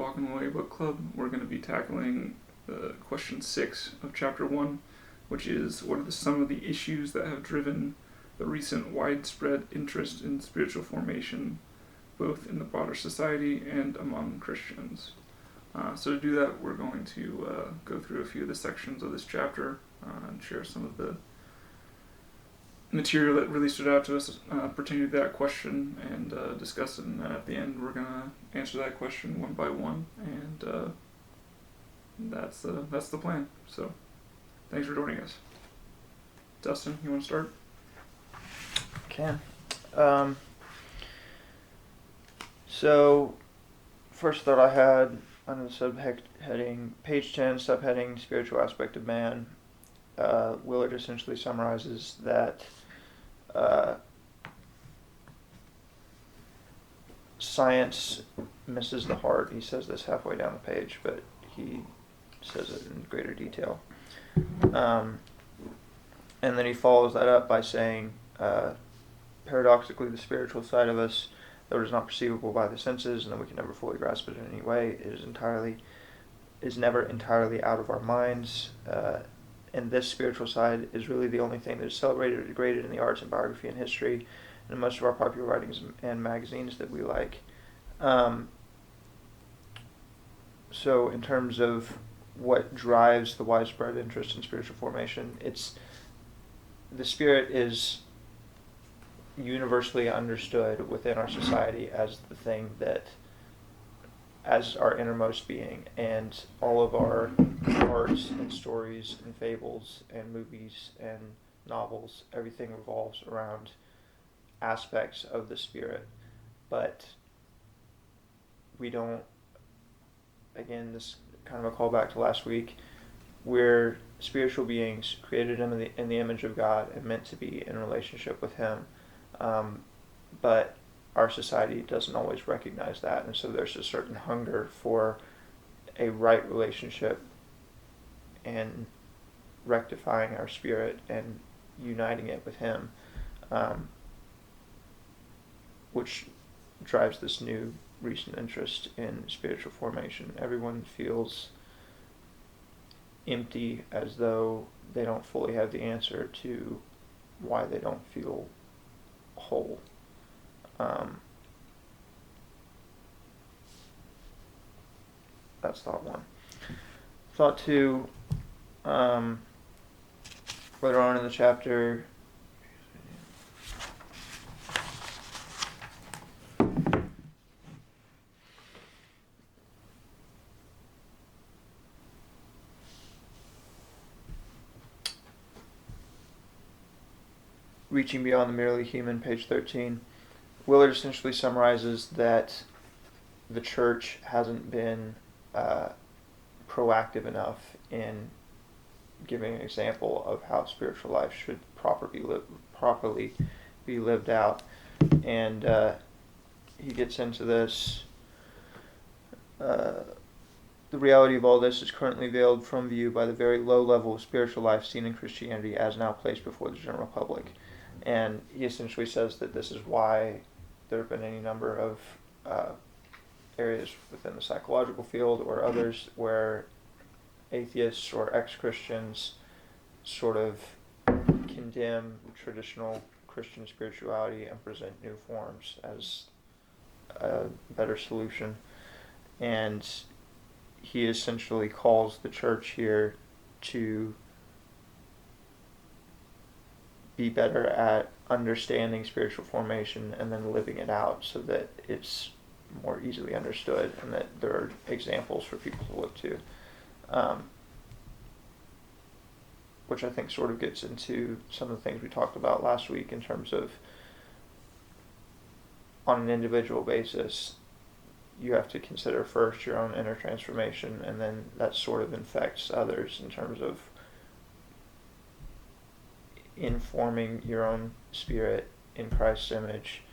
Walking Away Book Club. We're going to be tackling question 6 of chapter 1, which is, what are some of the issues that have driven the recent widespread interest in spiritual formation, both in the broader society and among Christians? So to do that, we're going to go through a few of the sections of this chapter and share some of the material that really stood out to us pertaining to that question and discuss it. And then at the end, we're going to answer that question one by one, and that's the plan. So thanks for joining us. Dustin, you want to start? Can. So, first thought I had under the subheading, page 10, subheading, spiritual aspect of man. Willard essentially summarizes that science misses the heart. He says this halfway down the page, but he says it in greater detail. And then he follows that up by saying, paradoxically, the spiritual side of us, though it is not perceivable by the senses, and that we can never fully grasp it in any way, is never entirely out of our minds. And this spiritual side is really the only thing that is celebrated or degraded in the arts and biography and history, and in most of our popular writings and magazines that we like. So in terms of what drives the widespread interest in spiritual formation, the Spirit is universally understood within our society as the thing as our innermost being, and all of our arts and stories and fables and movies and novels, everything revolves around aspects of the Spirit. But we don't, again, this kind of a callback to last week, we're spiritual beings created in the image of God and meant to be in relationship with Him. But our society doesn't always recognize that, and so there's a certain hunger for a right relationship and rectifying our spirit and uniting it with Him, which drives this new recent interest in spiritual formation. Everyone feels empty, as though they don't fully have the answer to why they don't feel whole. That's thought one. Thought two, later on in the chapter, reaching beyond the merely human, page 13, Willard essentially summarizes that the church hasn't been proactive enough in giving an example of how spiritual life should properly be lived out. And he gets into this. The reality of all this is currently veiled from view by the very low level of spiritual life seen in Christianity as now placed before the general public. And he essentially says that this is why there have been any number of areas within the psychological field or others where atheists or ex-Christians sort of condemn traditional Christian spirituality and present new forms as a better solution. And he essentially calls the church here to be better at understanding spiritual formation and then living it out so that it's more easily understood and that there are examples for people to look to, which I think sort of gets into some of the things we talked about last week in terms of, on an individual basis, you have to consider first your own inner transformation, and then that sort of infects others in terms of informing your own spirit in Christ's image,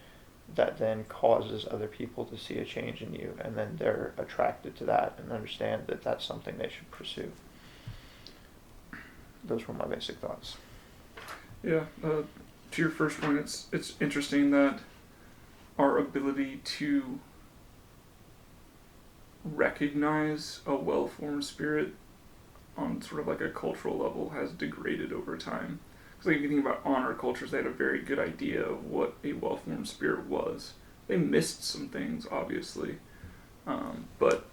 that then causes other people to see a change in you, and then they're attracted to that and understand that that's something they should pursue. Those were my basic thoughts. Yeah, to your first point, it's interesting that our ability to recognize a well-formed spirit on sort of like a cultural level has degraded over time. Because like if you think about honor cultures, they had a very good idea of what a well-formed spirit was. They missed some things, obviously, but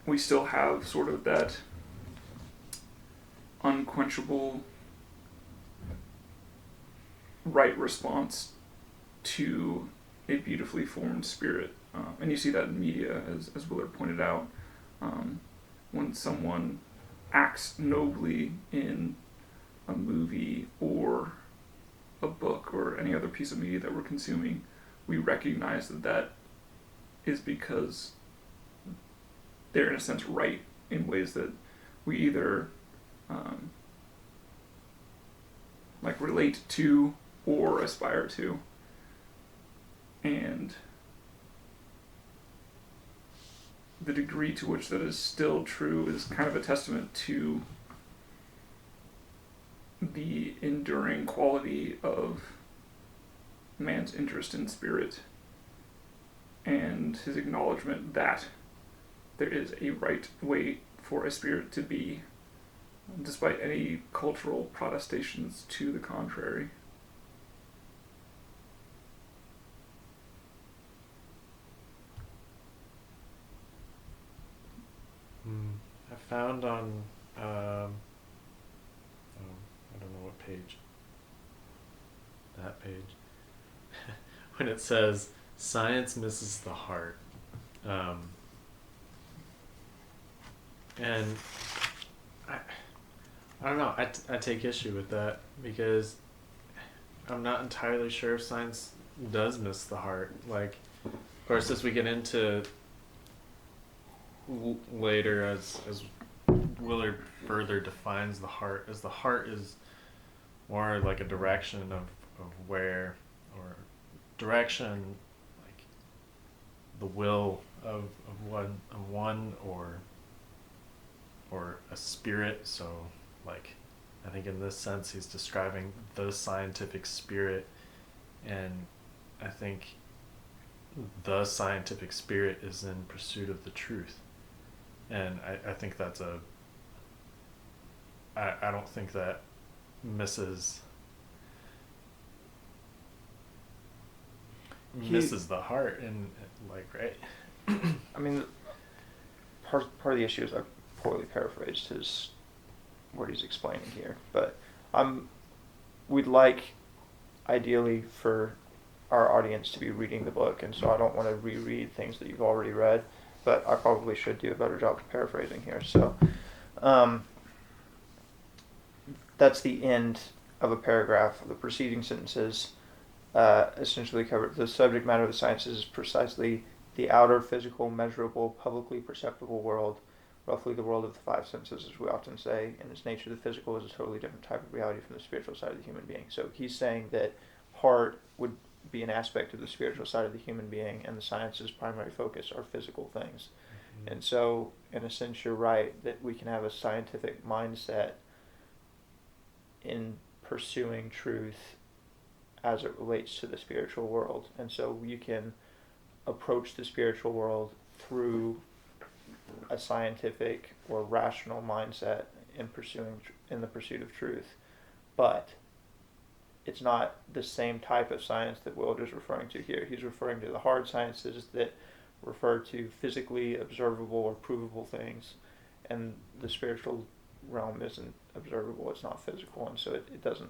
we still have sort of that unquenchable right response to a beautifully formed spirit. And you see that in media, as Willard pointed out. When someone acts nobly in a movie or a book or any other piece of media that we're consuming, we recognize that that is because they're in a sense right in ways that we either like relate to or aspire to. And the degree to which that is still true is kind of a testament to the enduring quality of man's interest in spirit and his acknowledgement that there is a right way for a spirit to be, despite any cultural protestations to the contrary. I found on, I don't know what page, that page, when it says, science misses the heart. And I don't know, I take issue with that because I'm not entirely sure if science does miss the heart. Like, of course, as we get into later, as Willard further defines the heart, as the heart is more like a direction of where, or direction, like the will of one or a spirit. So like I think in this sense he's describing the scientific spirit, and I think the scientific spirit is in pursuit of the truth. And I think that's I don't think that misses the heart, and like, right? I mean, part of the issue is I poorly paraphrased what he's explaining here, but we'd like ideally for our audience to be reading the book, and so I don't want to reread things that you've already read, but I probably should do a better job of paraphrasing here. So that's the end of a paragraph. The preceding sentences essentially cover the subject matter of the sciences is precisely the outer, physical, measurable, publicly perceptible world, roughly the world of the five senses, as we often say. In its nature, the physical is a totally different type of reality from the spiritual side of the human being. So he's saying that heart would be an aspect of the spiritual side of the human being, and the science's primary focus are physical things. Mm-hmm. And so, in a sense, you're right that we can have a scientific mindset in pursuing truth as it relates to the spiritual world. And so you can approach the spiritual world through a scientific or rational mindset in the pursuit of truth. But it's not the same type of science that Willard is referring to here. He's referring to the hard sciences that refer to physically observable or provable things, and the spiritual realm isn't observable, it's not physical, and so it doesn't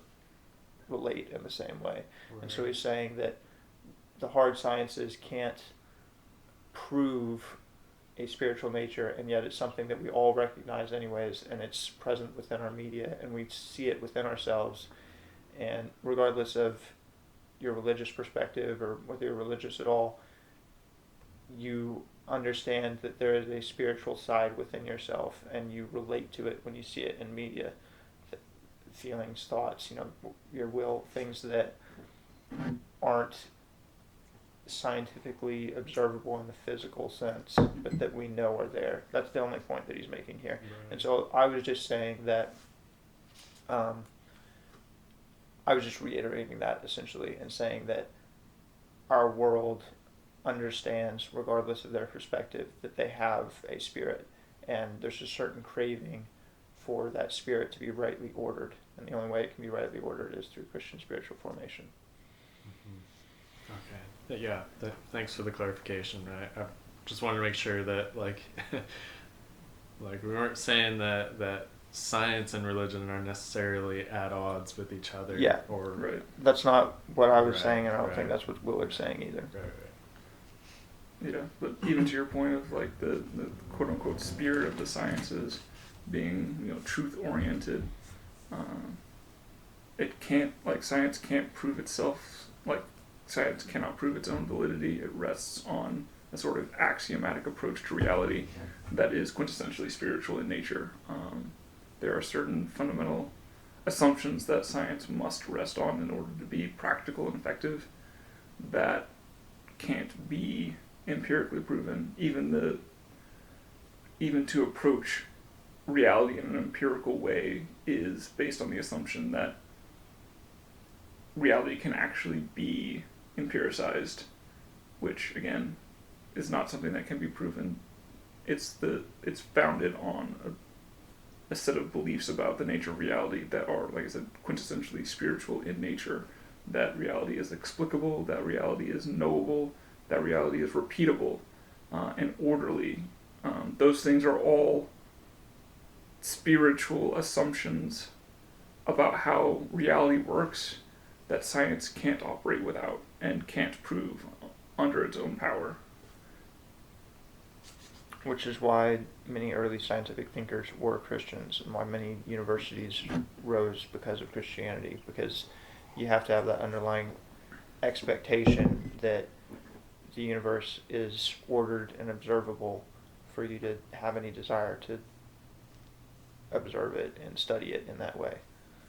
relate in the same way. Right. And so he's saying that the hard sciences can't prove a spiritual nature, and yet it's something that we all recognize anyways, and it's present within our media, and we see it within ourselves. And regardless of your religious perspective or whether you're religious at all, you understand that there is a spiritual side within yourself, and you relate to it when you see it in media. Feelings, thoughts, your will, things that aren't scientifically observable in the physical sense, but that we know are there. That's the only point that he's making here. Right. And so I was just saying that, I was just reiterating that essentially, and saying that our world understands, regardless of their perspective, that they have a spirit, and there's a certain craving for that spirit to be rightly ordered, and the only way it can be rightly ordered is through Christian spiritual formation. Okay. Yeah. Thanks for the clarification. I just wanted to make sure that like like we weren't saying that science and religion are necessarily at odds with each other. Yeah. Or Right. That's not what I was Right, saying, and I don't right. think that's what Willard's saying either. Right. Yeah, but even to your point of like the quote unquote spirit of the sciences being, you know, truth oriented, it can't, like, science can't prove itself, like science cannot prove its own validity. It rests on a sort of axiomatic approach to reality that is quintessentially spiritual in nature. There are certain fundamental assumptions that science must rest on in order to be practical and effective that can't be empirically proven. Even to approach reality in an empirical way is based on the assumption that reality can actually be empiricized, which again is not something that can be proven. It's founded on a set of beliefs about the nature of reality that are, like I said, quintessentially spiritual in nature. That reality is explicable, that reality is knowable, that reality is repeatable and orderly. Those things are all spiritual assumptions about how reality works that science can't operate without and can't prove under its own power. Which is why many early scientific thinkers were Christians, and why many universities rose because of Christianity, because you have to have that underlying expectation that the universe is ordered and observable for you to have any desire to observe it and study it in that way.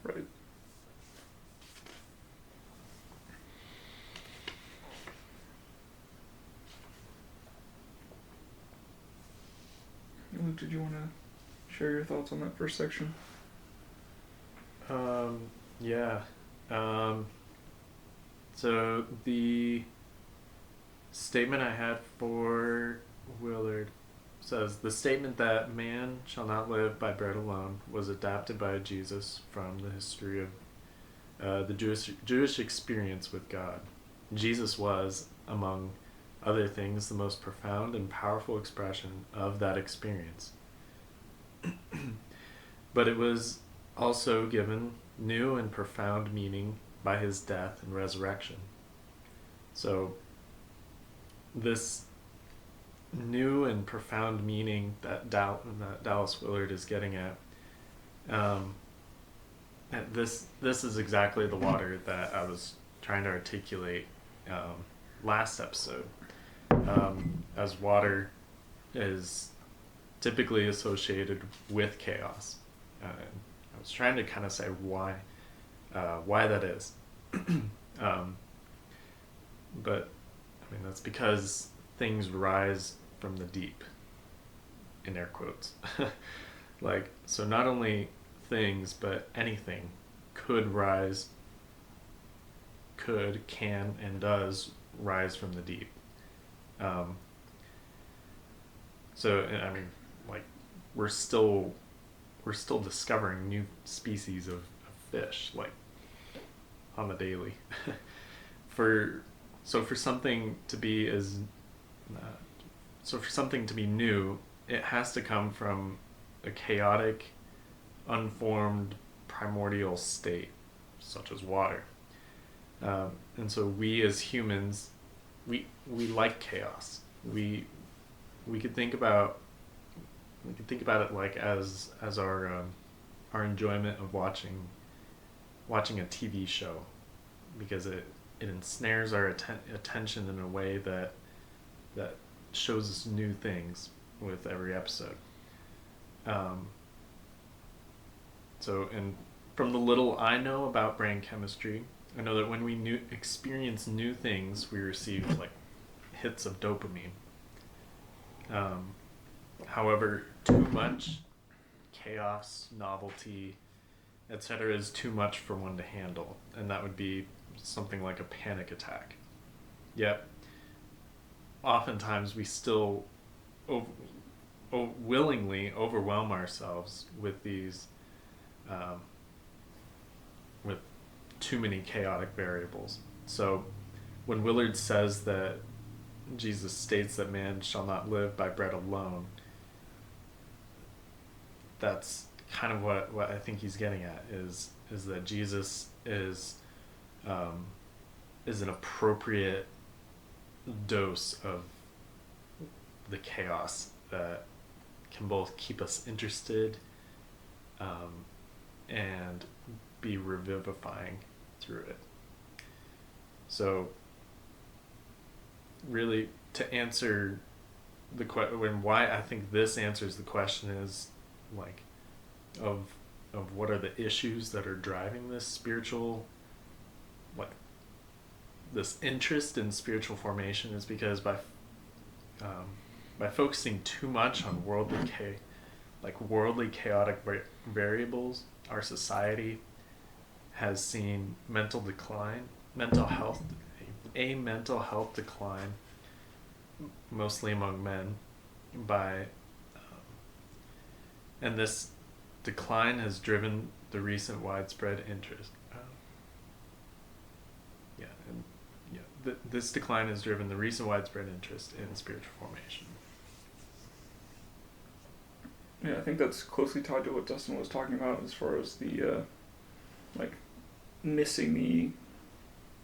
Right. Luke, did you want to share your thoughts on that first section? Yeah. So the statement I had for Willard says, the statement that man shall not live by bread alone was adapted by Jesus from the history of the Jewish experience with God. Jesus was, among other things, the most profound and powerful expression of that experience. But it was also given new and profound meaning by his death and resurrection. So this new and profound meaning that Dallas Willard is getting at, this is exactly the water that I was trying to articulate last episode. As water is typically associated with chaos. I was trying to kind of say why that is. But I mean, that's because things rise from the deep, in air quotes. Like, so not only things, but anything could rise, can, and does rise from the deep. So, I mean, like, we're still discovering new species of fish, like, on the daily. For something to be new, it has to come from a chaotic, unformed, primordial state, such as water. And so we as humans, we like chaos. We could think about it like as our enjoyment of watching a TV show, because it ensnares our attention in a way that shows us new things with every episode. So, and from the little I know about brain chemistry, I know that when we experience new things, we receive like hits of dopamine. However, too much chaos, novelty, etc. is too much for one to handle, and that would be something like a panic attack. Yet, oftentimes we still willingly overwhelm ourselves with these, with too many chaotic variables. So when Willard says that Jesus states that man shall not live by bread alone, that's kind of what I think he's getting at, is that Jesus is an appropriate dose of the chaos that can both keep us interested and be revivifying through it. So really, to answer the question, why I think this answers the question is like of what are the issues that are driving this spiritual, like this interest in spiritual formation, is because by focusing too much on worldly chaotic variables, our society has seen mental health decline, mostly among men, and this decline has driven the recent widespread interest. This decline has driven the recent widespread interest in spiritual formation. Yeah, I think that's closely tied to what Dustin was talking about as far as the missing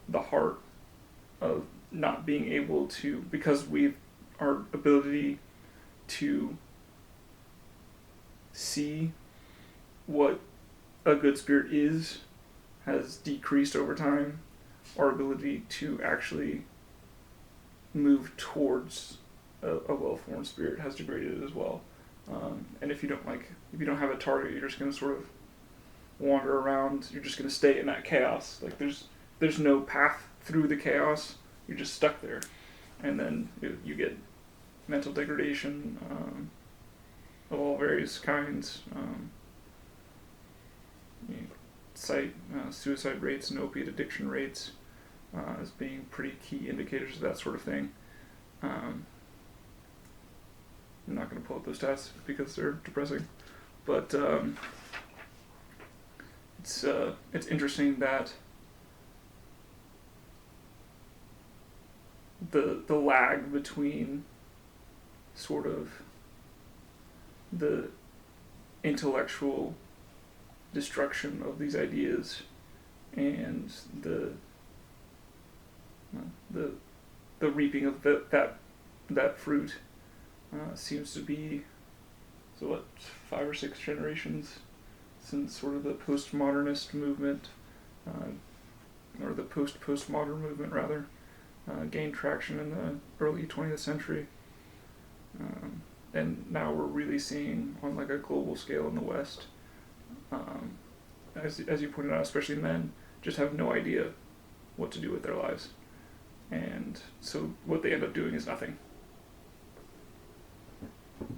the heart of not being able to, because our ability to see what a good spirit is has decreased over time. Our ability to actually move towards a well-formed spirit has degraded as well. And if you don't have a target, you're just going to sort of wander around. You're just going to stay in that chaos. Like there's no path through the chaos. You're just stuck there, and then you get mental degradation of all various kinds. You cite suicide rates and opiate addiction rates as being pretty key indicators of that sort of thing. I'm not going to pull up those stats because they're depressing, but it's interesting that the lag between sort of the intellectual destruction of these ideas and the reaping of that fruit seems to be 5 or 6 generations since sort of the postmodernist movement, or the postmodern movement rather, gained traction in the early 20th century. And now we're really seeing on like a global scale in the West, as you pointed out, especially men just have no idea what to do with their lives. And so what they end up doing is nothing.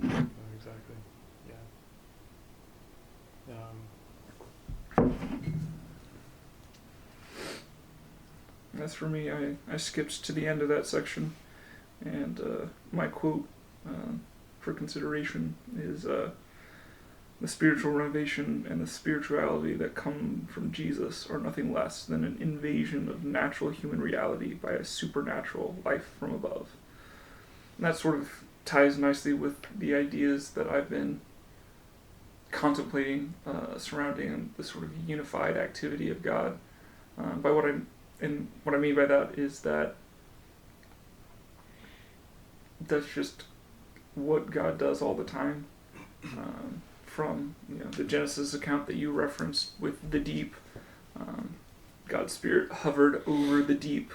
Exactly. Yeah. As for me, I skipped to the end of that section, and my quote for consideration is the spiritual renovation and the spirituality that come from Jesus are nothing less than an invasion of natural human reality by a supernatural life from above. And that sort of ties nicely with the ideas that I've been contemplating surrounding the sort of unified activity of God. What I mean by that is that that's just what God does all the time. From the Genesis account that you referenced with the deep, God's Spirit hovered over the deep,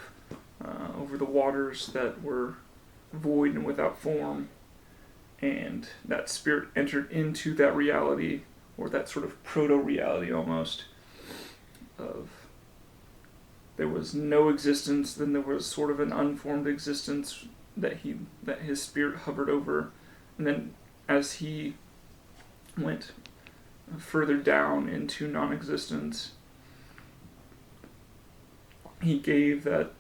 over the waters that were void and without form, and that Spirit entered into that reality, or that sort of proto-reality almost, of there was no existence, then there was sort of an unformed existence that his Spirit hovered over, and then as he went further down into non-existence, he gave that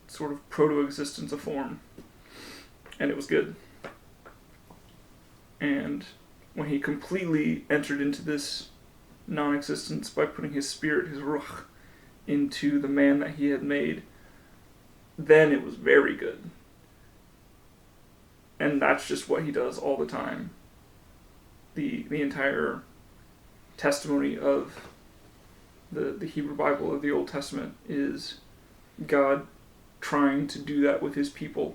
sort of proto-existence a form. and it was good. And when he completely entered into this non-existence by putting his spirit, his ruach, into the man that he had made, then it was very good. And that's just what he does all the time. The entire testimony of the Hebrew Bible, of the Old Testament, is God trying to do that with his people,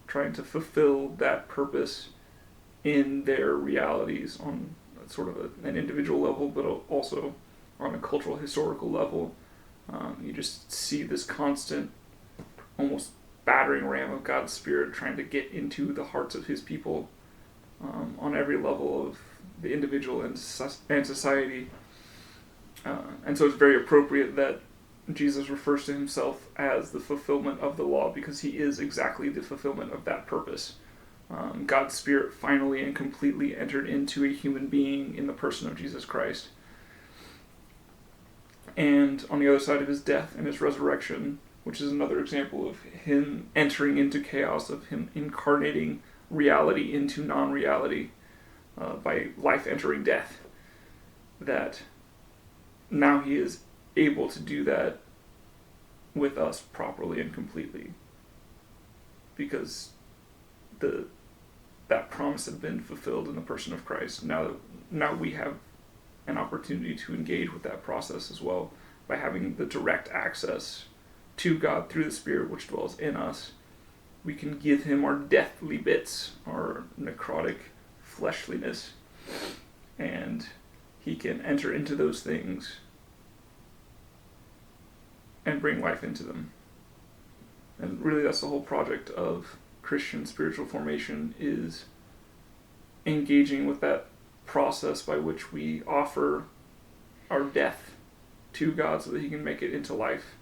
trying to fulfill that purpose in their realities on sort of an individual level, but also on a cultural, historical level. You just see this constant, almost battering ram of God's Spirit trying to get into the hearts of his people on every level of the individual and society. And so it's very appropriate that Jesus refers to himself as the fulfillment of the law, because he is exactly the fulfillment of that purpose. God's Spirit finally and completely entered into a human being in the person of Jesus Christ. And on the other side of his death and his resurrection, which is another example of him entering into chaos, of him incarnating reality into non-reality by life entering death, that now he is able to do that with us properly and completely, because that promise had been fulfilled in the person of Christ. Now we have an opportunity to engage with that process as well by having the direct access to God through the Spirit which dwells in us. We can give him our deathly bits, our necrotic fleshliness, and he can enter into those things and bring life into them. And really that's the whole project of Christian spiritual formation, is engaging with that process by which we offer our death to God so that he can make it into life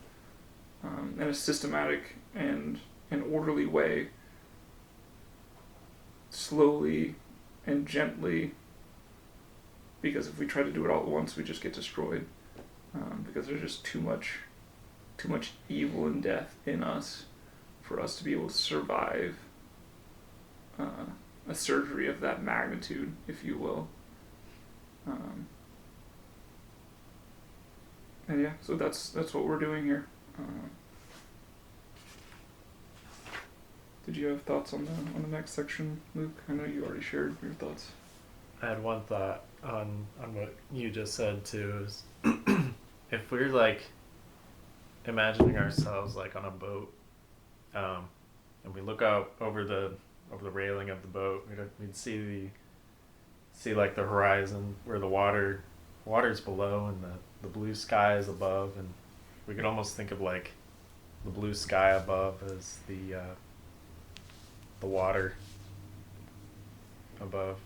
in a systematic and an orderly way, slowly and gently, because if we try to do it all at once we just get destroyed, because there's just too much evil and death in us for us to be able to survive a surgery of that magnitude, if you will. And yeah, so that's what we're doing here. Did you have thoughts on the next section, Luke? I know you already shared your thoughts. I had one thought on what you just said too. Is if we're like imagining ourselves like on a boat, and we look out over the railing of the boat, we'd see like the horizon where the water's below and the blue sky is above, and we could almost think of like the blue sky above as the water above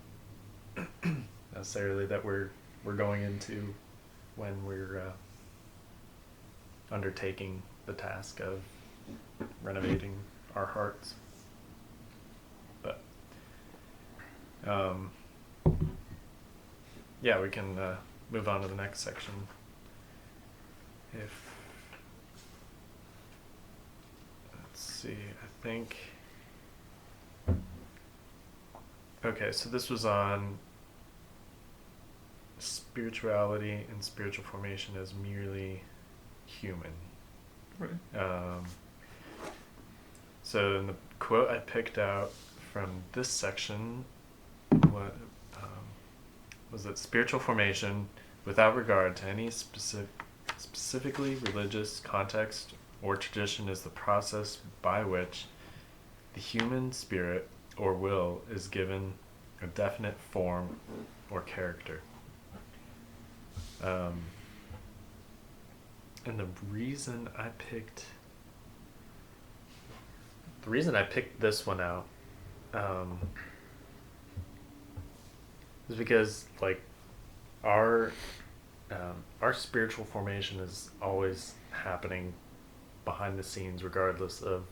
necessarily that we're going into when we're undertaking the task of renovating our hearts. But yeah, we can move on to the next section. Let's see, I think. Okay, so this was on spirituality and spiritual formation as merely human. Right. So in the quote I picked out from this section was that spiritual formation, without regard to any specifically religious context or tradition, is the process by which the human spirit or will is given a definite form or character. And the reason I picked this one out is because like our spiritual formation is always happening behind the scenes, regardless of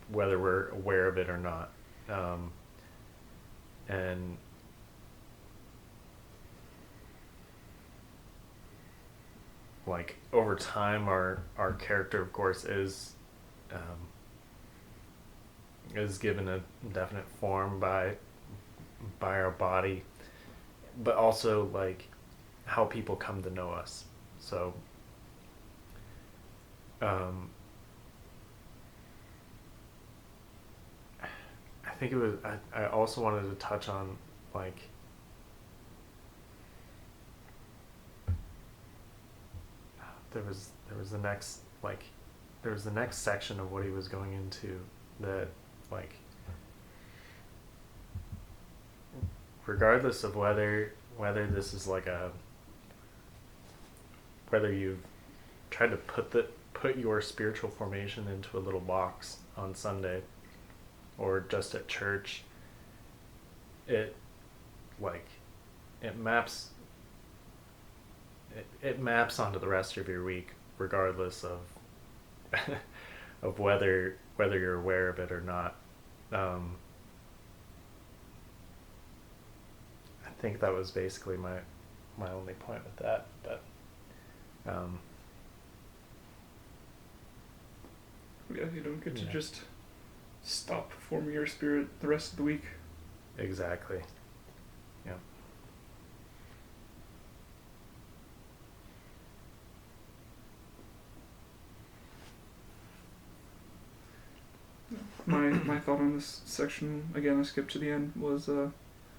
whether we're aware of it or not. And like over time, our character, of course, is is given a definite form by our body, but also like how people come to know us. So I think it was I also wanted to touch on like there was the next like there was the next section of what he was going into that like regardless of whether this is like a whether you've tried to put your spiritual formation into a little box on Sunday or just at church, it like it maps onto the rest of your week regardless of of whether you're aware of it or not. I think that was basically my only point with that, but yeah, you don't get to just stop forming your spirit the rest of the week. Exactly. Yeah. My thought on this section, again I skipped to the end, was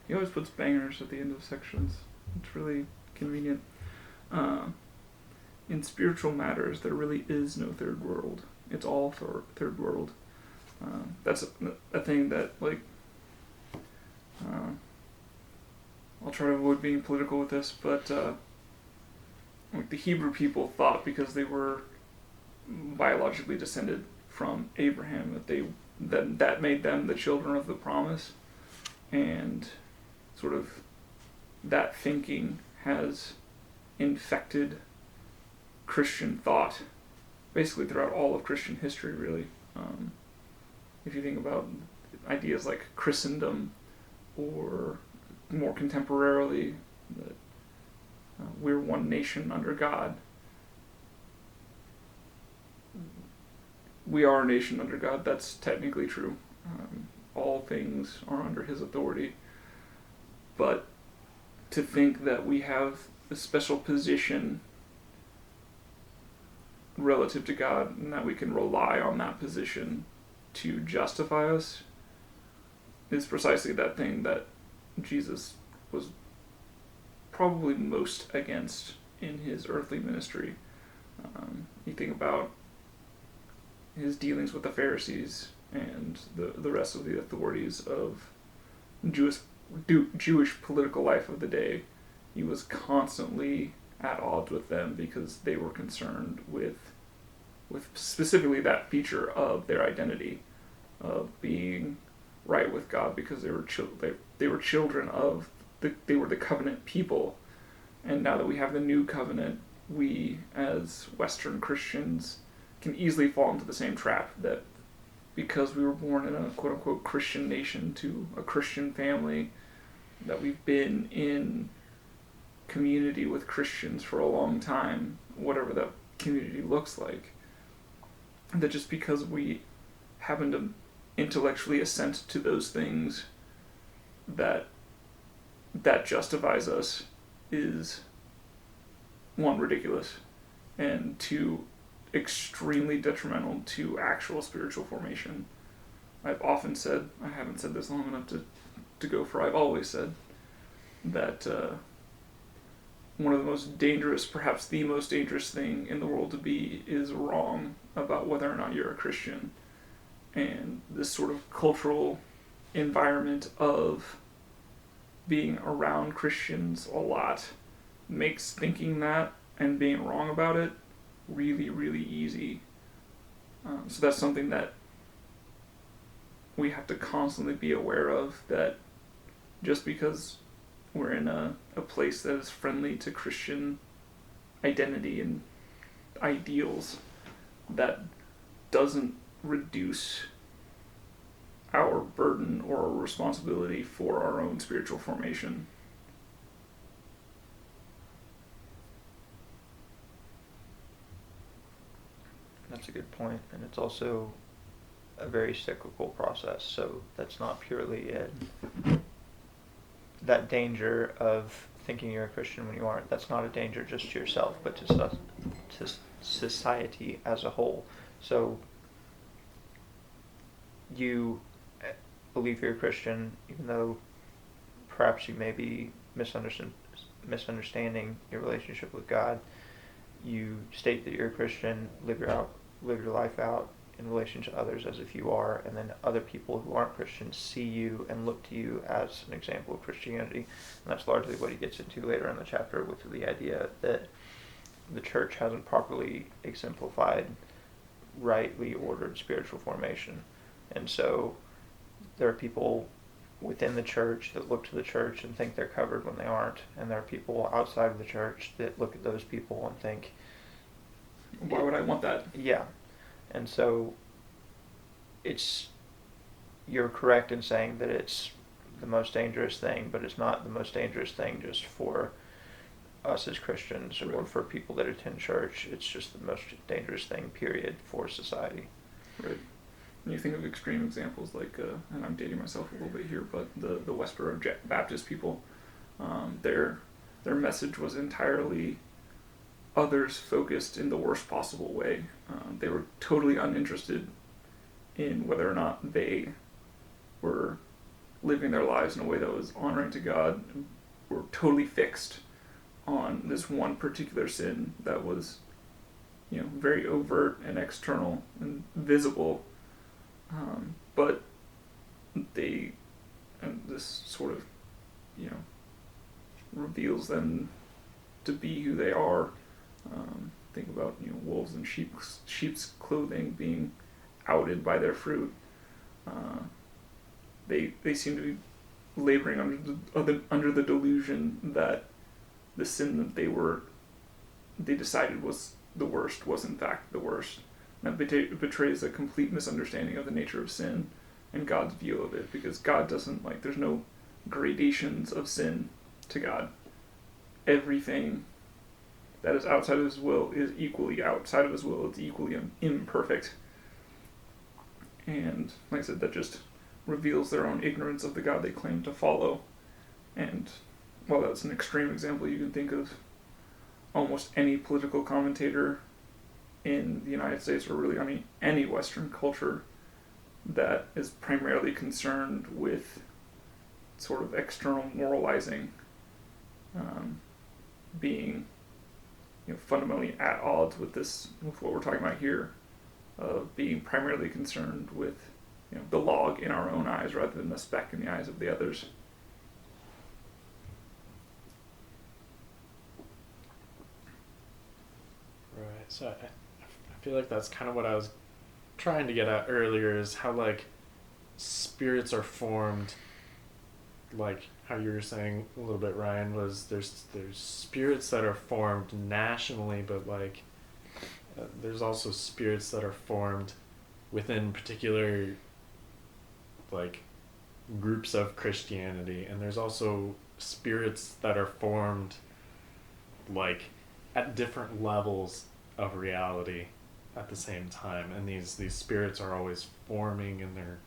he always puts bangers at the end of sections. It's really convenient. In spiritual matters, there really is no third world. It's all third world. That's a thing that, like, I'll try to avoid being political with this, but like the Hebrew people thought because they were biologically descended from Abraham that made them the children of the promise, and sort of that thinking has infected Christian thought basically throughout all of Christian history, really. If you think about ideas like Christendom, or more contemporarily, that we're one nation under God. We are a nation under God, that's technically true. All things are under his authority. But to think that we have a special position relative to God and that we can rely on that position to justify us is precisely that thing that Jesus was probably most against in his earthly ministry. You think about his dealings with the Pharisees and the rest of the authorities of Jewish political life of the day. He was constantly at odds with them because they were concerned with specifically that feature of their identity, of being right with God, because they were children of they were the covenant people. And now that we have the new covenant, we as Western Christians can easily fall into the same trap that because we were born in a quote-unquote Christian nation to a Christian family, that we've been in community with Christians for a long time, whatever that community looks like, that just because we happen to intellectually assent to those things, that justifies us, is one, ridiculous, and two, extremely detrimental to actual spiritual formation. I've often said, I haven't said this long enough to go for, I've always said that one of the most dangerous, perhaps the most dangerous thing in the world to be is wrong about whether or not you're a Christian. And this sort of cultural environment of being around Christians a lot makes thinking that and being wrong about it really, really easy. So that's something that we have to constantly be aware of, that just because we're in a place that is friendly to Christian identity and ideals, that doesn't reduce our burden or our responsibility for our own spiritual formation. That's a good point, and it's also a very cyclical process. So that's not purely it. That danger of thinking you're a Christian when you aren't, that's not a danger just to yourself, but to society as a whole. So you believe you're a Christian, even though perhaps you may be misunderstanding your relationship with God. You state that you're a Christian, live your life out in relation to others as if you are, and then other people who aren't Christians see you and look to you as an example of Christianity. And that's largely what he gets into later in the chapter, with the idea that the church hasn't properly exemplified rightly ordered spiritual formation. And so there are people within the church that look to the church and think they're covered when they aren't, and there are people outside of the church that look at those people and think, why would I want that? Yeah. And so you're correct in saying that it's the most dangerous thing, but it's not the most dangerous thing just for us as Christians or for people that attend church. It's just the most dangerous thing, period, for society. Right. And you think of extreme examples like, and I'm dating myself a little bit here, but the Westboro Baptist people, their message was entirely others focused in the worst possible way. They were totally uninterested in whether or not they were living their lives in a way that was honoring to God. Were totally fixed on this one particular sin that was, very overt and external and visible. But this sort of, reveals them to be who they are. Think about, wolves in sheep's clothing being outed by their fruit. They seem to be laboring under the delusion that the sin that they decided was the worst was in fact the worst. That betrays a complete misunderstanding of the nature of sin and God's view of it, because God doesn't, there's no gradations of sin to God. Everything that is outside of his will is equally outside of his will. It's equally imperfect. And like I said, that just reveals their own ignorance of the God they claim to follow. And while that's an extreme example, you can think of almost any political commentator in the United States, or really any Western culture, that is primarily concerned with sort of external moralizing, being fundamentally at odds with what we're talking about here, of being primarily concerned with the log in our own eyes rather than the speck in the eyes of the others. Right. So I feel like that's kind of what I was trying to get at earlier, is how spirits are formed, like how you were saying a little bit, Ryan, was there's spirits that are formed nationally, but there's also spirits that are formed within particular groups of Christianity, and there's also spirits that are formed at different levels of reality at the same time, and these spirits are always forming and they're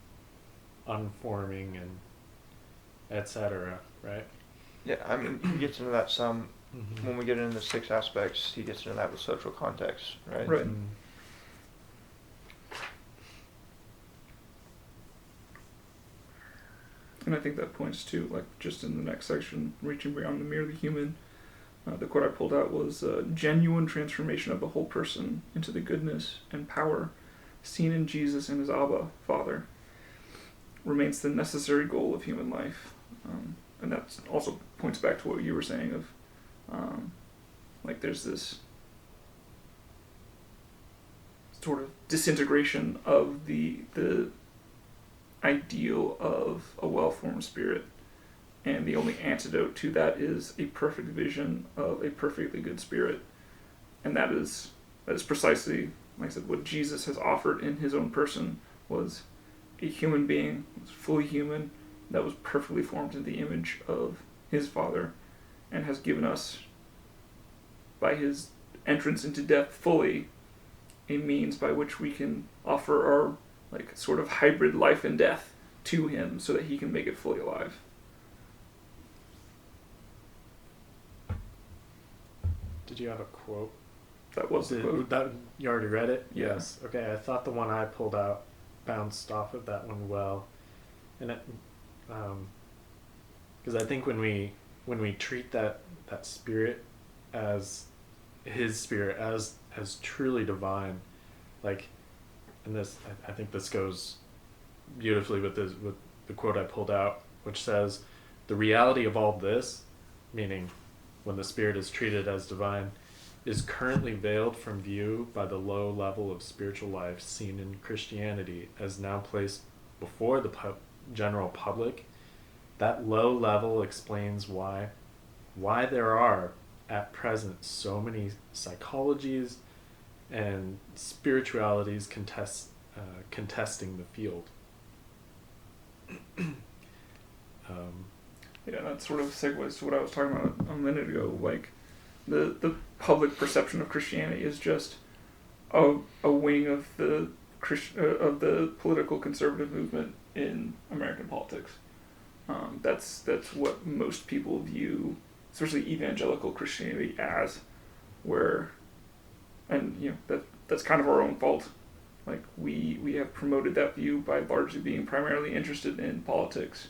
unforming and etc. Right? Yeah, he gets into that some. Mm-hmm. When we get into the 6 aspects, he gets into that with social context, right? Right. Mm-hmm. And I think that points to, just in the next section, reaching beyond the merely human. The quote I pulled out was, genuine transformation of the whole person into the goodness and power seen in Jesus and his Abba, Father, remains the necessary goal of human life. And that also points back to what you were saying of, there's this sort of disintegration of the ideal of a well-formed spirit. And the only antidote to that is a perfect vision of a perfectly good spirit. And that is precisely, like I said, what Jesus has offered in his own person, was a human being, was fully human, that was perfectly formed in the image of his Father, and has given us, by his entrance into death fully, a means by which we can offer our like sort of hybrid life and death to him so that he can make it fully alive. Did you have a quote? That was the quote. That, you already read it? Yeah. Yes. Okay, I thought the one I pulled out bounced off of that one well. And it, because I think when we treat that spirit as his spirit, as truly divine, like, and this, I think this goes beautifully with the quote I pulled out, which says, "The reality of all this," meaning when the spirit is treated as divine, "is currently veiled from view by the low level of spiritual life seen in Christianity as now placed before the general public. That low level explains why there are at present so many psychologies and spiritualities contesting the field." Yeah, that sort of segues to what I was talking about a minute ago. Like, the public perception of Christianity is just a wing of the political conservative movement in American politics. That's what most people view, especially evangelical Christianity, as. And that's kind of our own fault. Like, we have promoted that view by largely being primarily interested in politics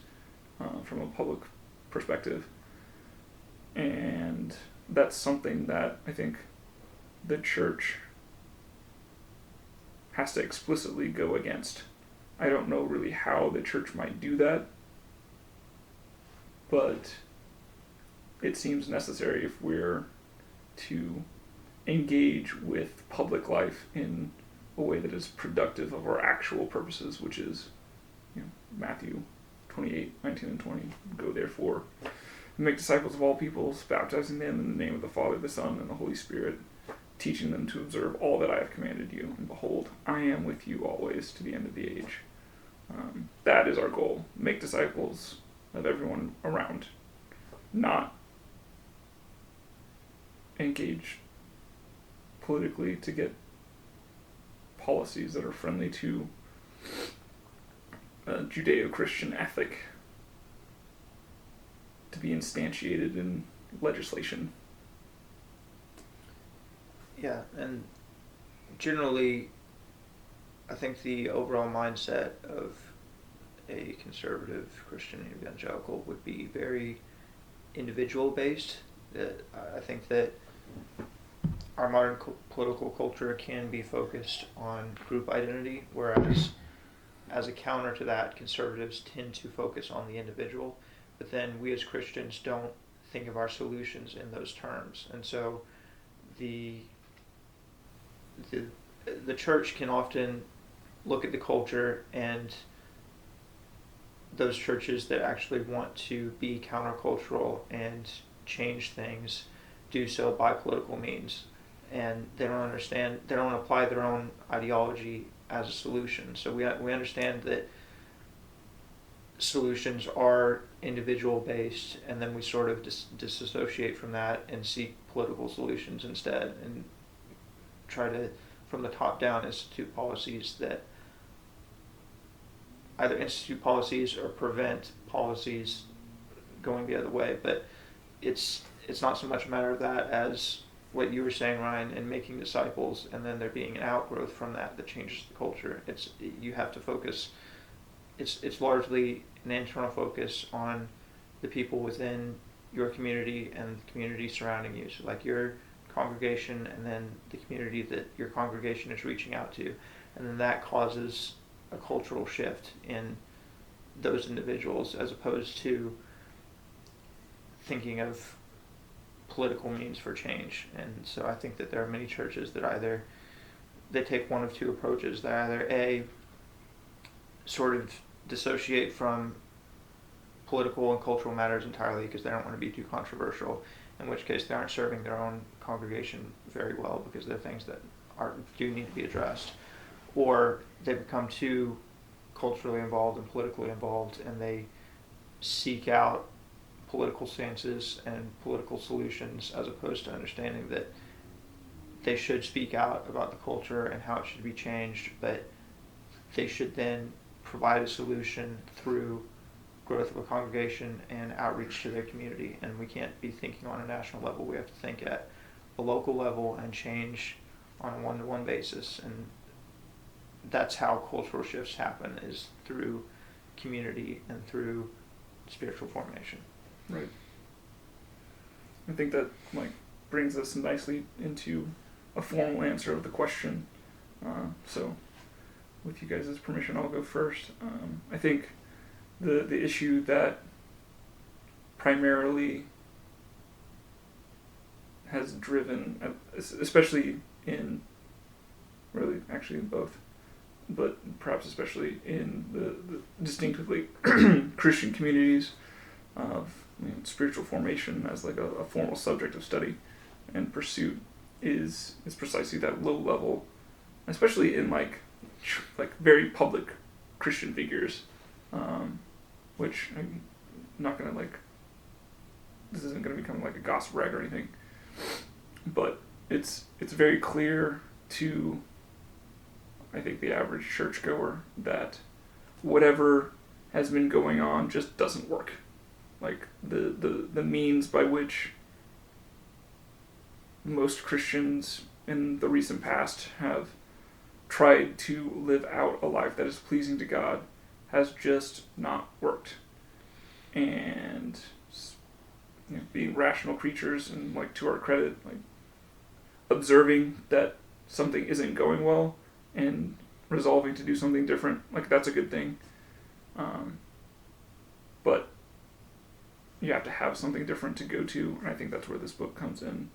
from a public perspective. And that's something that I think the church has to explicitly go against. I don't know really how the church might do that, but it seems necessary if we're to engage with public life in a way that is productive of our actual purposes, which is, Matthew 28, 19 and 20. "Go therefore and make disciples of all peoples, baptizing them in the name of the Father, the Son, and the Holy Spirit, teaching them to observe all that I have commanded you. And behold, I am with you always to the end of the age." That is our goal. Make disciples of everyone around. Not engage politically to get policies that are friendly to a Judeo-Christian ethic to be instantiated in legislation. Yeah, and generally, I think the overall mindset of a conservative Christian evangelical would be very individual-based. I think that our modern political culture can be focused on group identity, whereas as a counter to that, conservatives tend to focus on the individual, but then we as Christians don't think of our solutions in those terms. And so the church can often look at the culture, and those churches that actually want to be countercultural and change things do so by political means, and they don't apply their own ideology as a solution. So we understand that solutions are individual based, and then we sort of disassociate from that and seek political solutions instead, and try to, from the top down, institute policies that either institute policies or prevent policies going the other way. But it's not so much a matter of that as what you were saying, Ryan, and making disciples, and then there being an outgrowth from that changes the culture. You have to focus. It's largely an internal focus on the people within your community and the community surrounding you. So like your congregation, and then the community that your congregation is reaching out to, and then that causes a cultural shift in those individuals, as opposed to thinking of political means for change. And so I think that there are many churches that either they take one of two approaches. They either A, sort of dissociate from political and cultural matters entirely because they don't want to be too controversial, in which case they aren't serving their own congregation very well because they're things that do need to be addressed. Or they become too culturally involved and politically involved, and they seek out political stances and political solutions, as opposed to understanding that they should speak out about the culture and how it should be changed, but they should then provide a solution through growth of a congregation and outreach to their community. And we can't be thinking on a national level. We have to think at a local level and change on a one-to-one basis. And that's how cultural shifts happen, is through community and through spiritual formation. Right. I think that brings us nicely into a formal answer of the question. So, with you guys' permission, I'll go first. I think the issue that primarily has driven, especially in, really actually in both, but perhaps especially in the distinctively Christian communities of spiritual formation as like a formal subject of study and pursuit is precisely that low level, especially in like very public Christian figures, which I'm not gonna this isn't gonna become like a gospel rag or anything, but it's very clear to, I think, the average churchgoer that whatever has been going on just doesn't work. Like the means by which most Christians in the recent past have tried to live out a life that is pleasing to God has just not worked. And being rational creatures and to our credit, observing that something isn't going well and resolving to do something different, that's a good thing. But you have to have something different to go to, and I think that's where this book comes in.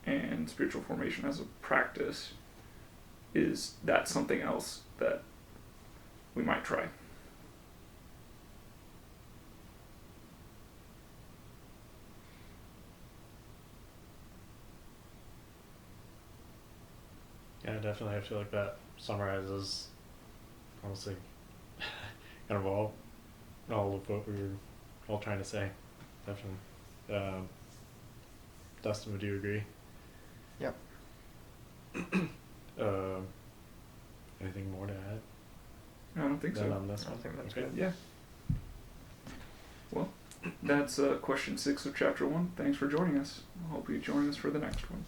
And spiritual formation as a practice is that something else that we might try. Yeah, definitely. I feel like that summarizes, honestly, kind of all of what we were all trying to say. Definitely. Dustin, would you agree? Yep. Anything more to add? I don't think so. On this I one? think that's Okay. good. Yeah. Well, that's question 6 of chapter 1. Thanks for joining us. I hope you join us for the next one.